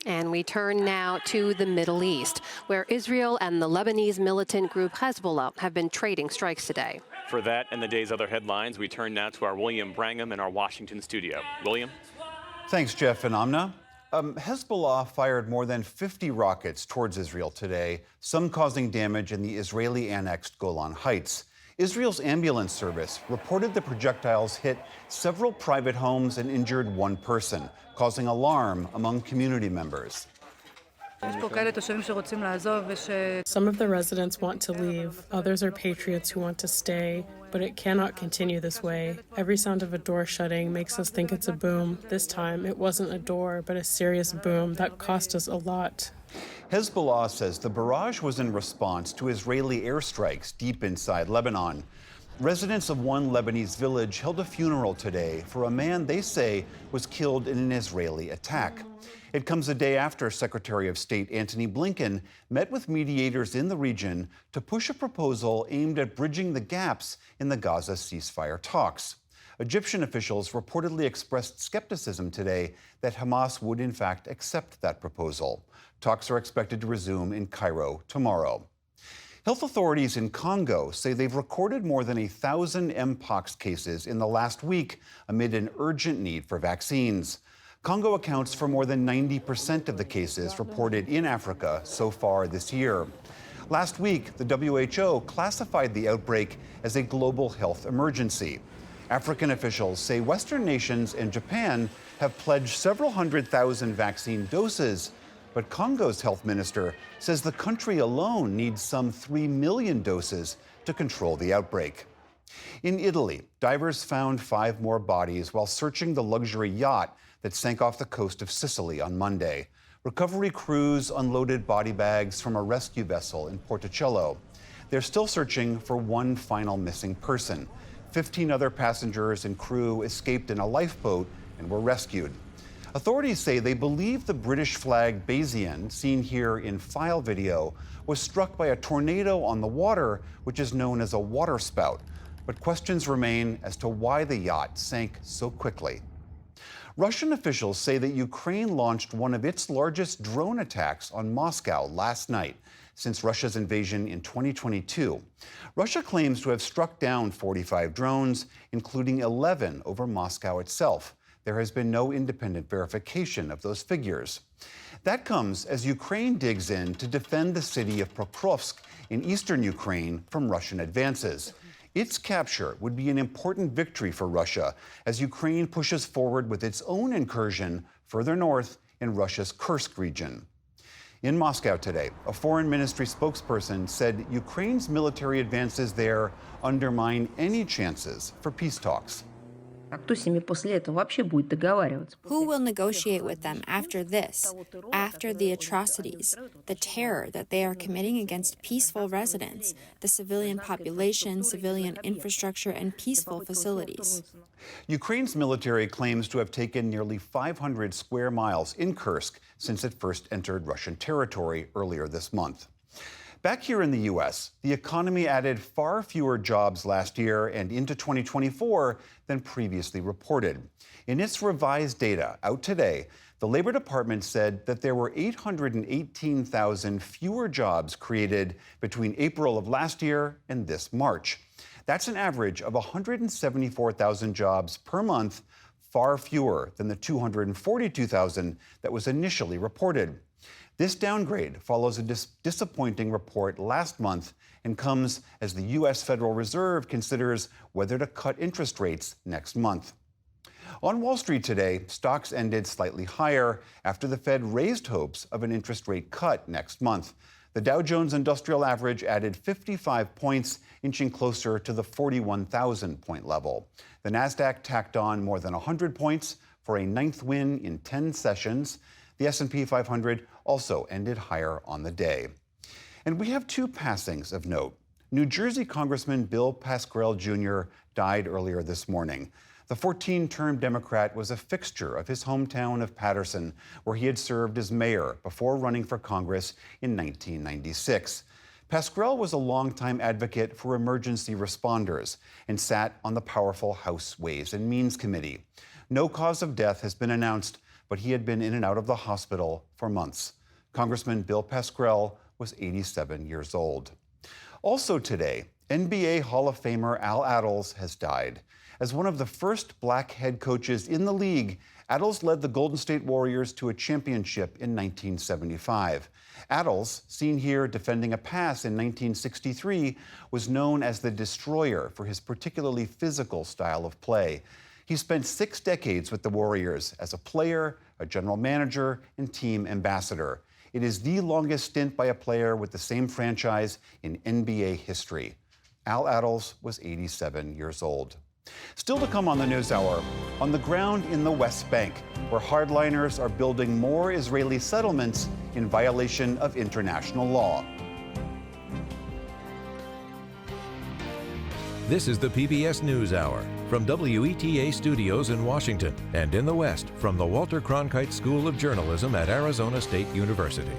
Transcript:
And we turn now to the Middle East, where Israel and the Lebanese militant group Hezbollah have been trading strikes today. For that and the day's other headlines, we turn now to our William Brangham in our Washington studio. William? Thanks, Jeff and Amna. Hezbollah fired more than 50 rockets towards Israel today, some causing damage in the Israeli-annexed Golan Heights. Israel's ambulance service reported the projectiles hit several private homes and injured one person, causing alarm among community members. Some of the residents want to leave. Others are patriots who want to stay. But it cannot continue this way. Every sound of a door shutting makes us think it's a boom. This time, it wasn't a door, but a serious boom that cost us a lot. Hezbollah says the barrage was in response to Israeli airstrikes deep inside Lebanon. Residents of one Lebanese village held a funeral today for a man they say was killed in an Israeli attack. It comes a day after Secretary of State Antony Blinken met with mediators in the region to push a proposal aimed at bridging the gaps in the Gaza ceasefire talks. Egyptian officials reportedly expressed skepticism today that Hamas would in fact accept that proposal. Talks are expected to resume in Cairo tomorrow. Health authorities in Congo say they've recorded more than 1,000 Mpox cases in the last week amid an urgent need for vaccines. Congo accounts for more than 90% of the cases reported in Africa so far this year. Last week, the WHO classified the outbreak as a global health emergency. African officials say Western nations and Japan have pledged several 100,000 vaccine doses, but Congo's health minister says the country alone needs some 3 million doses to control the outbreak. In Italy, divers found 5 more bodies while searching the luxury yacht that sank off the coast of Sicily on Monday. Recovery crews unloaded body bags from a rescue vessel in Porticello. They're still searching for one final missing person. 15 other passengers and crew escaped in a lifeboat and were rescued. Authorities say they believe the British flag Bayesian, seen here in file video, was struck by a tornado on the water, which is known as a waterspout. But questions remain as to why the yacht sank so quickly. Russian officials say that Ukraine launched one of its largest drone attacks on Moscow last night since Russia's invasion in 2022. Russia claims to have struck down 45 drones, including 11 over Moscow itself. There has been no independent verification of those figures. That comes as Ukraine digs in to defend the city of Pokrovsk in eastern Ukraine from Russian advances. Its capture would be an important victory for Russia as Ukraine pushes forward with its own incursion further north in Russia's Kursk region. In Moscow today, a foreign ministry spokesperson said Ukraine's military advances there undermine any chances for peace talks. Who will negotiate with them after this, after the atrocities, the terror that they are committing against peaceful residents, the civilian population, civilian infrastructure, and peaceful facilities? Ukraine's military claims to have taken nearly 500 square miles in Kursk since it first entered Russian territory earlier this month. Back here in the U.S., the economy added far fewer jobs last year and into 2024 than previously reported. In its revised data out today, the Labor Department said that there were 818,000 fewer jobs created between April of last year and this March. That's an average of 174,000 jobs per month, far fewer than the 242,000 that was initially reported. This downgrade follows a disappointing report last month and comes as the U.S. Federal Reserve considers whether to cut interest rates next month. On Wall Street today, stocks ended slightly higher after the Fed raised hopes of an interest rate cut next month. The Dow Jones Industrial Average added 55 points, inching closer to the 41,000-point level. The Nasdaq tacked on more than 100 points for a 9th win in 10 sessions. The S&P 500 also ended higher on the day. And we have 2 passings of note. New Jersey Congressman Bill Pascrell Jr. died earlier this morning. The 14-term Democrat was a fixture of his hometown of Paterson, where he had served as mayor before running for Congress in 1996. Pascrell was a longtime advocate for emergency responders and sat on the powerful House Ways and Means Committee. No cause of death has been announced, but he had been in and out of the hospital for months. Congressman Bill Pascrell was 87 years old. Also today, NBA Hall of Famer Al Attles has died. As one of the first black head coaches in the league, Attles led the Golden State Warriors to a championship in 1975. Attles, seen here defending a pass in 1963, was known as the Destroyer for his particularly physical style of play. He spent 6 decades with the Warriors as a player, a general manager, and team ambassador. It is the longest stint by a player with the same franchise in NBA history. Al Attles was 87 years old. Still to come on the NewsHour, on the ground in the West Bank, where hardliners are building more Israeli settlements in violation of international law. This is the PBS NewsHour from WETA Studios in Washington and in the West from the Walter Cronkite School of Journalism at Arizona State University.